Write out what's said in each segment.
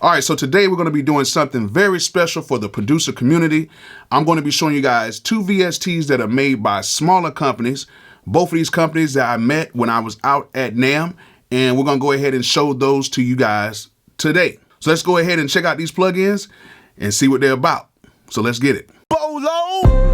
All right, so today we're going to be doing something very special for the producer community. I'm going to be showing you guys two VSTs that are made by smaller companies. Both of these companies that I met when I was out at NAMM, and we're going to go ahead and show those to you guys today. So let's go ahead and check out these plugins and see what they're about. So let's get it. Bolo!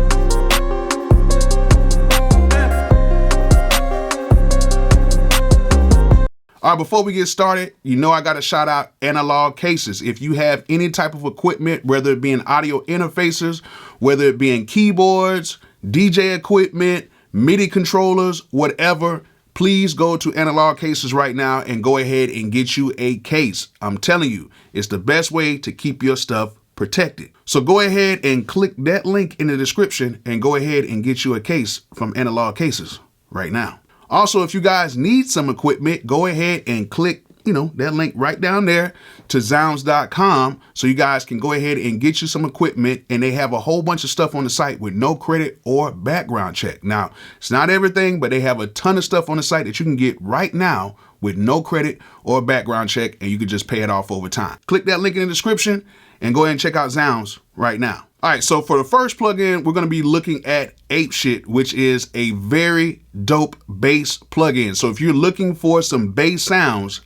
All right, before we get started, you know I got to shout out Analog Cases. If you have any type of equipment, whether it be in audio interfaces, whether it be in keyboards, DJ equipment, MIDI controllers, whatever, please go to Analog Cases right now and go ahead and get you a case. I'm telling you, it's the best way to keep your stuff protected. So go ahead and click that link in the description and go ahead and get you a case from Analog Cases right now. Also, if you guys need some equipment, go ahead and click, that link right down there to zounds.com so you guys can go ahead and get you some equipment, and they have a whole bunch of stuff on the site with no credit or background check. Now, it's not everything, but they have a ton of stuff on the site that you can get right now with no credit or background check, and you can just pay it off over time. Click that link in the description and go ahead and check out Zounds right now. All right, so for the first plugin, we're going to be looking at ApeShyt, which is a very dope bass plugin. So if you're looking for some bass sounds,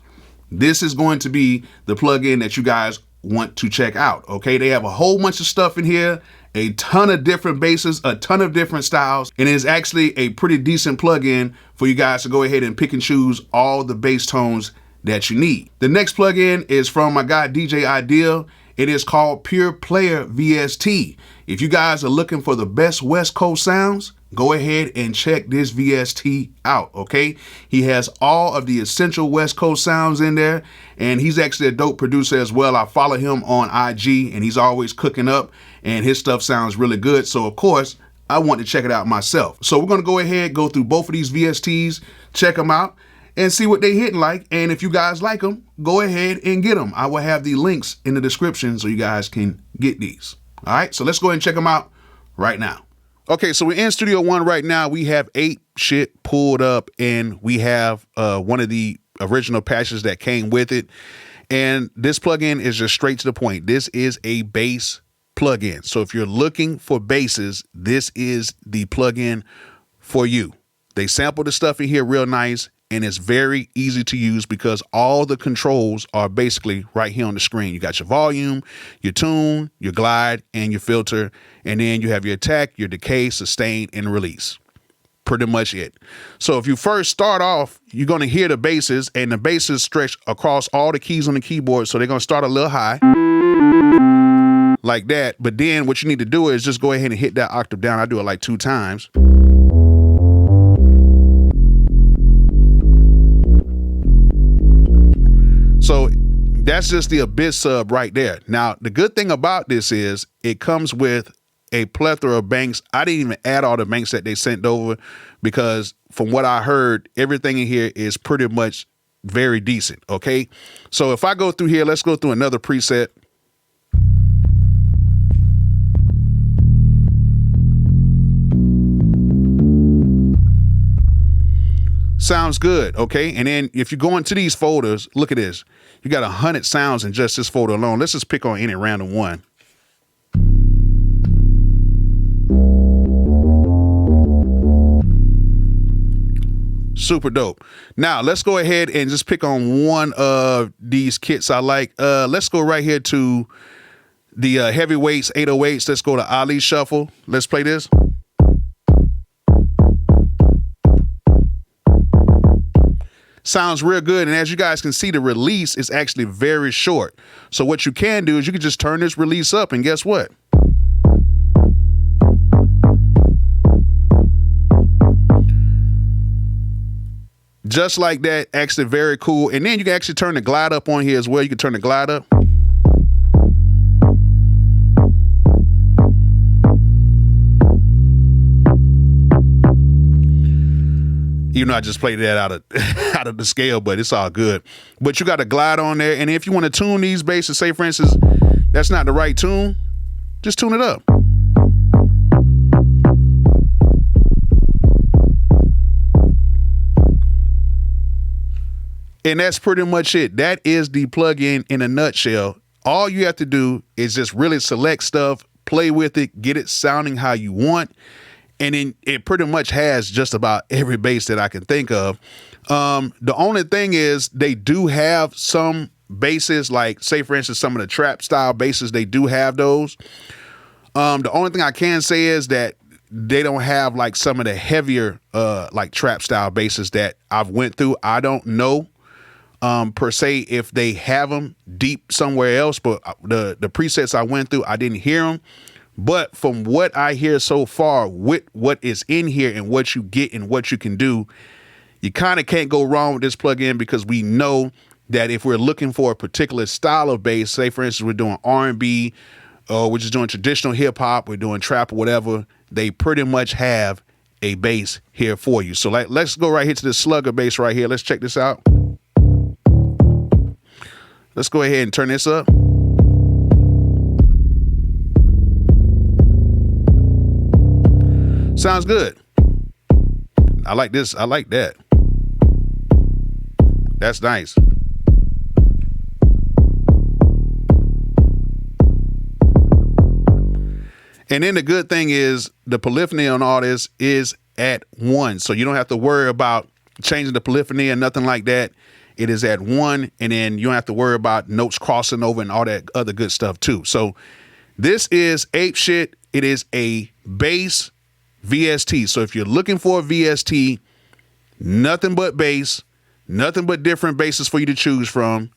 this is going to be the plugin that you guys want to check out. Okay, they have a whole bunch of stuff in here, a ton of different basses, a ton of different styles, and it's actually a pretty decent plugin for you guys to go ahead and pick and choose all the bass tones that you need. The next plugin is from my guy DJ Ideal. It is called ApeShyt Player Vst. If you guys are looking for the best West Coast sounds, go ahead and check this VST out, okay? He has all of the essential West Coast sounds in there, and he's actually a dope producer as well. I follow him on IG, and he's always cooking up, and his stuff sounds really good. So, of course, I want to check it out myself. So we're going to go ahead, go through both of these VSTs, check them out, and see what they hitting like. And if you guys like them, go ahead and get them. I will have the links in the description so you guys can get these. All right, so let's go ahead and check them out right now. Okay, so we're in Studio One right now. We have ApeShyt pulled up, and we have one of the original patches that came with it. And this plugin is just straight to the point. This is a bass plugin. So if you're looking for basses, this is the plugin for you. They sample the stuff in here real nice, and it's very easy to use because all the controls are basically right here on the screen. You got your volume, your tune, your glide, and your filter. And then you have your attack, your decay, sustain, and release. Pretty much it. So if you first start off, you're going to hear the basses, and the basses stretch across all the keys on the keyboard. So they're going to start a little high like that. But then what you need to do is just go ahead and hit that octave down. I do it like 2 times. So that's just the Abyss sub right there. Now, the good thing about this is it comes with a plethora of banks. I didn't even add all the banks that they sent over because from what I heard, everything in here is pretty much very decent, okay? So if I go through here, let's go through another preset. Sounds good, okay? And then if you go into these folders, look at this. You got 100 sounds in just this folder alone. Let's just pick on any random one. Super dope. Now, let's go ahead and just pick on one of these kits I like. Let's go right here to the Heavyweights 808s. Let's go to Ali Shuffle. Let's play this. Sounds real good, and as you guys can see, the release is actually very short. So what you can do is you can just turn this release up, and guess what? Just like that, actually very cool. And then you can actually turn the glide up on here as well. You can turn the glide up. Even though I just played that out of the scale, but it's all good. But you got a glide on there, and if you want to tune these basses, say for instance, that's not the right tune, just tune it up. And that's pretty much it. That is the plugin in a nutshell. All you have to do is just really select stuff, play with it, get it sounding how you want. And then it pretty much has just about every bass that I can think of. The only thing is they do have some basses, like say for instance, some of the trap style basses, they do have those. The only thing I can say is that they don't have like some of the heavier like trap style basses that I've went through. I don't know per se if they have them deep somewhere else, but the presets I went through, I didn't hear them. But from what I hear so far with what is in here and what you get and what you can do, you kind of can't go wrong with this plugin, because we know that if we're looking for a particular style of bass, say for instance, we're doing R&B, or we're just doing traditional hip hop, we're doing trap or whatever, they pretty much have a bass here for you. So let's go right here to the slugger bass right here. Let's check this out. Let's go ahead and turn this up. Sounds good. I like this. I like that. That's nice. And then the good thing is the polyphony on all this is at 1. So you don't have to worry about changing the polyphony or nothing like that. It is at 1, and then you don't have to worry about notes crossing over and all that other good stuff too. So this is ApeShyt. It is a bass VST. So if you're looking for a VST, nothing but bass, nothing but different basses for you to choose from,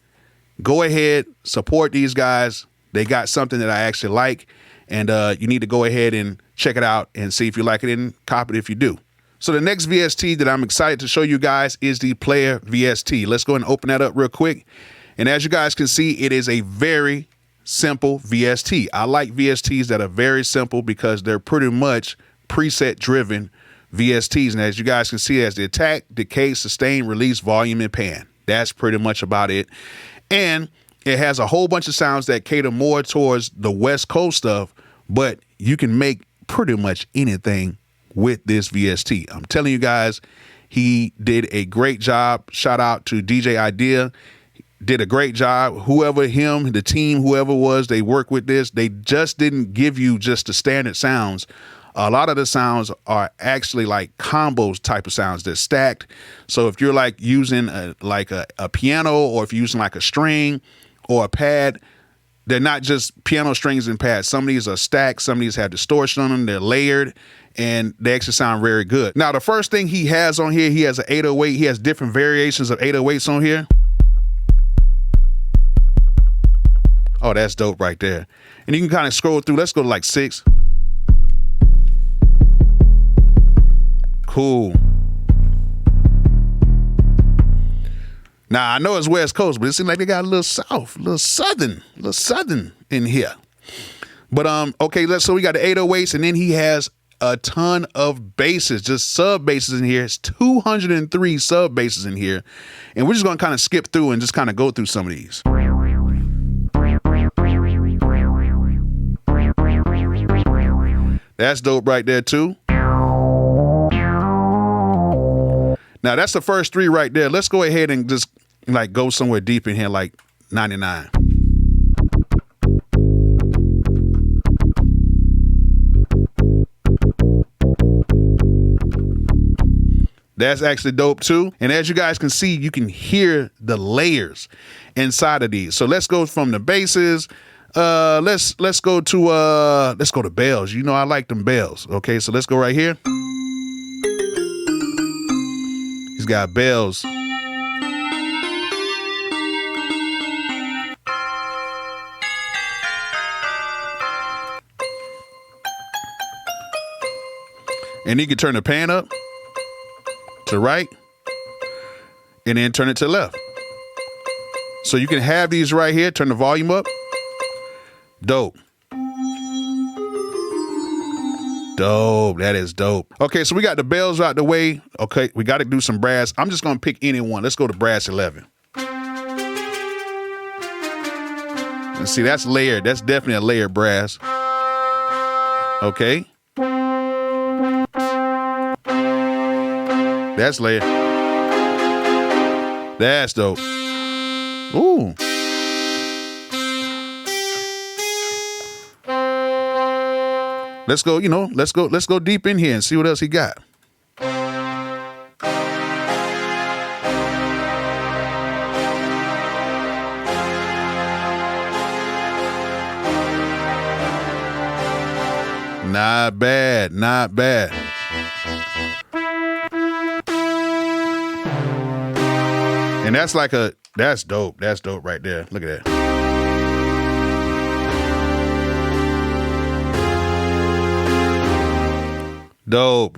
go ahead, support these guys. They got something that I actually like, and you need to go ahead and check it out and see if you like it and copy it if you do. So the next VST that I'm excited to show you guys is the Player VST. Let's go ahead and open that up real quick. And as you guys can see, it is a very simple VST. I like VSTs that are very simple because they're pretty much preset driven VSTs. And as you guys can see, as the attack, decay, sustain, release, volume, and pan. That's pretty much about it. And it has a whole bunch of sounds that cater more towards the West Coast stuff, but you can make pretty much anything with this VST. I'm telling you guys, he did a great job. Shout out to DJ Idea. Did a great job. Whoever him, the team, whoever was, they worked with this. They just didn't give you just the standard sounds. A lot of the sounds are actually like combos type of sounds. They're stacked. So if you're like using a piano, or if you're using like a string or a pad, they're not just piano strings and pads. Some of these are stacked. Some of these have distortion on them. They're layered, and they actually sound very good. Now, the first thing he has on here, he has an 808. He has different variations of 808s on here. Oh, that's dope right there. And you can kind of scroll through. Let's go to like 6. Cool. Now, I know it's West Coast, but it seems like they got a little south, a little southern in here. But okay, so we got the 808s, and then he has a ton of basses, just sub basses in here. It's 203 sub basses in here. And we're just gonna kind of skip through and just kind of go through some of these. That's dope right there too. Now that's the first 3 right there. Let's go ahead and just like go somewhere deep in here, like 99. That's actually dope too. And as you guys can see, you can hear the layers inside of these. So let's go from the basses. Let's go to bells. You know I like them bells. Okay, so let's go right here. He's got bells. And you can turn the pan up to right and then turn it to left. So you can have these right here, turn the volume up. Dope. Dope. That is dope. Okay, so we got the bells out the way. Okay, we got to do some brass. I'm just going to pick any one. Let's go to brass 11. And see, that's layered. That's definitely a layered brass. Okay. That's layered. That's dope. Ooh. let's go, let's go deep in here and see what else he got. Not bad, not bad. And that's dope. That's dope right there. Look at that. Dope.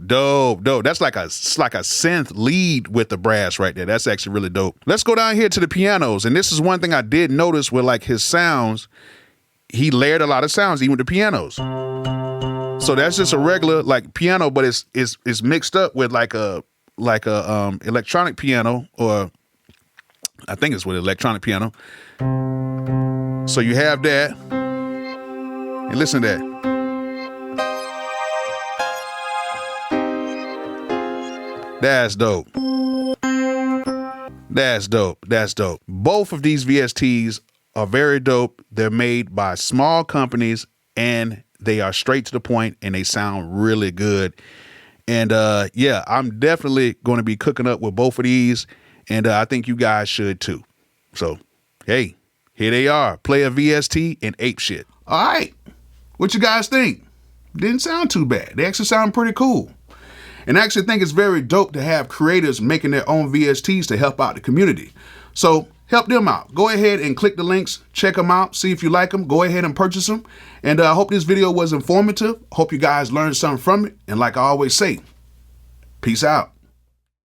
That's like a synth lead with the brass right there. That's actually really dope. Let's go down here to the pianos. And this is one thing I did notice with like his sounds. He layered a lot of sounds, even with the pianos. So that's just a regular like piano, but it's mixed up with like a electronic piano, or I think it's with electronic piano. So you have that, and listen to that. That's dope. That's dope. That's dope. Both of these VSTs are very dope. They're made by small companies, and they are straight to the point, and they sound really good. And yeah, I'm definitely going to be cooking up with both of these, and I think you guys should too. So, hey, here they are, Player VST and ApeShyt. All right, what you guys think? Didn't sound too bad. They actually sound pretty cool. And I actually think it's very dope to have creators making their own VSTs to help out the community. So help them out. Go ahead and click the links, check them out, see if you like them, go ahead and purchase them. And I hope this video was informative. Hope you guys learned something from it. And like I always say, peace out.